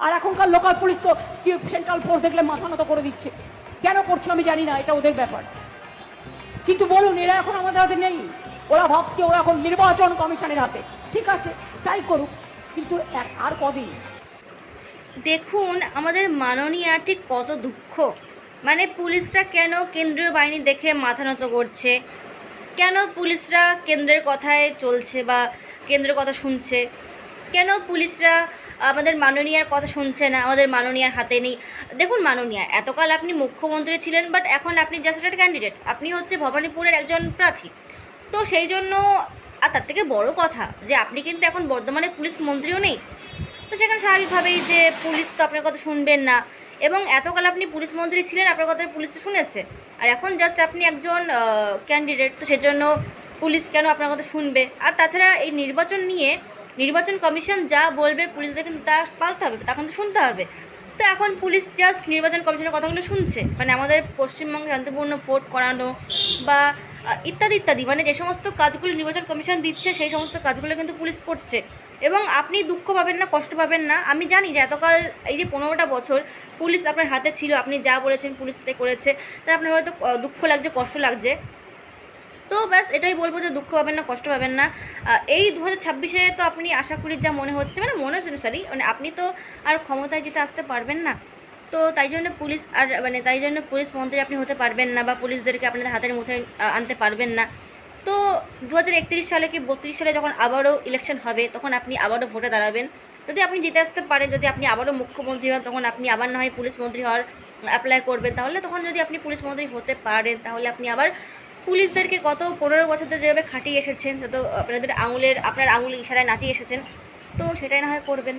আর এখনকার local police তো central force দেখলে মাথা নত করে দিচ্ছে। কেন করছো আমি জানি না, এটা ওদের ব্যাপার। কিন্তু বলুন, এরা এখন আমাদের হাতে নেই। ওরা ভাবছে ওরা এখন নির্বাচন কমিশনের হাতে। ঠিক আছে, তাই করুক, কিন্তু আর কদিন। দেখুন আমাদের মাননীয়া ঠিক কত দুঃখ, মানে পুলিশরা কেন কেন্দ্রীয় বাহিনী দেখে মাথা নত করছে, কেন পুলিশরা কেন্দ্রের কথায় চলছে বা কেন্দ্রের কথা শুনছে, কেন পুলিশরা আমাদের মাননীয়ার কথা শুনছে না, আমাদের মাননীয়ার হাতে নেই। দেখুন মাননীয়া, এতকাল আপনি মুখ্যমন্ত্রী ছিলেন, বাট এখন আপনি জাস্ট একটা ক্যান্ডিডেট, আপনি হচ্ছে ভবানীপুরের একজন প্রার্থী। তো সেই জন্য, আর তার থেকে বড় কথা যে আপনি কিন্তু এখন বর্ধমানে পুলিশ মন্ত্রীও নেই। তো সেখানে স্বাভাবিকভাবেই যে পুলিশ তো আপনার কথা শুনবেন না, এবং এতকাল আপনি পুলিশ মন্ত্রী ছিলেন, আপনার কথা পুলিশ শুনেছে। আর এখন জাস্ট আপনি একজন ক্যান্ডিডেট, তো সেজন্য পুলিশ কেন আপনার কথা শুনবে? আর তাছাড়া এই নির্বাচন নিয়ে নির্বাচন কমিশন যা বলবে পুলিশদের কিন্তু তা পালতে হবে, তখন তো শুনতে হবে। তো এখন পুলিশ জাস্ট নির্বাচন কমিশনের কথাগুলো শুনছে, মানে আমাদের পশ্চিমবঙ্গে শান্তিপূর্ণ ভোট করানো বা ইত্যাদি ইত্যাদি, মানে যে সমস্ত কাজগুলো নির্বাচন কমিশন দিচ্ছে সেই সমস্ত কাজগুলো কিন্তু পুলিশ করছে। এবং আপনি দুঃখ পাবেন না, কষ্ট পাবেন না। আমি জানি যে এতকাল এই যে 15টা বছর পুলিশ আপনার হাতে ছিল, আপনি যা বলেছেন পুলিশ তাই করেছে, তাই আপনার হয়তো দুঃখ লাগছে, কষ্ট লাগছে। তো ব্যাস এটাই বলবো যে দুঃখ পাবেন না, কষ্ট পাবেন না। এই 2026-এ তো আপনি আশা করি যা মনে হচ্ছে, মানে মনে হচ্ছে সরি, মানে আপনি তো আর ক্ষমতায় যেতে আসতে পারবেন না। তো তাই জন্য পুলিশ আর মানে তাই জন্য পুলিশ মন্ত্রী আপনি হতে পারবেন না, বা পুলিশদেরকে আপনাদের হাতের মুঠোয় আনতে পারবেন না। তো 2031 সালে কি 32 সালে যখন আবারও ইলেকশন হবে, তখন আপনি আবারও ভোটে দাঁড়াবেন। যদি আপনি জিতে আসতে পারেন, যদি আপনি আবারও মুখ্যমন্ত্রী হন, তখন আপনি আবার না হয় পুলিশ মন্ত্রী হওয়ার অ্যাপ্লাই করবেন। তাহলে তখন যদি আপনি পুলিশ মন্ত্রী হতে পারেন, তাহলে আপনি আবার পুলিশদেরকে গত 15 বছর ধরে যেভাবে খাটিয়ে এসেছেন, যত আপনার আঙুলের ইশারায় নাচিয়ে এসেছেন, তো সেটাই না হয় করবেন।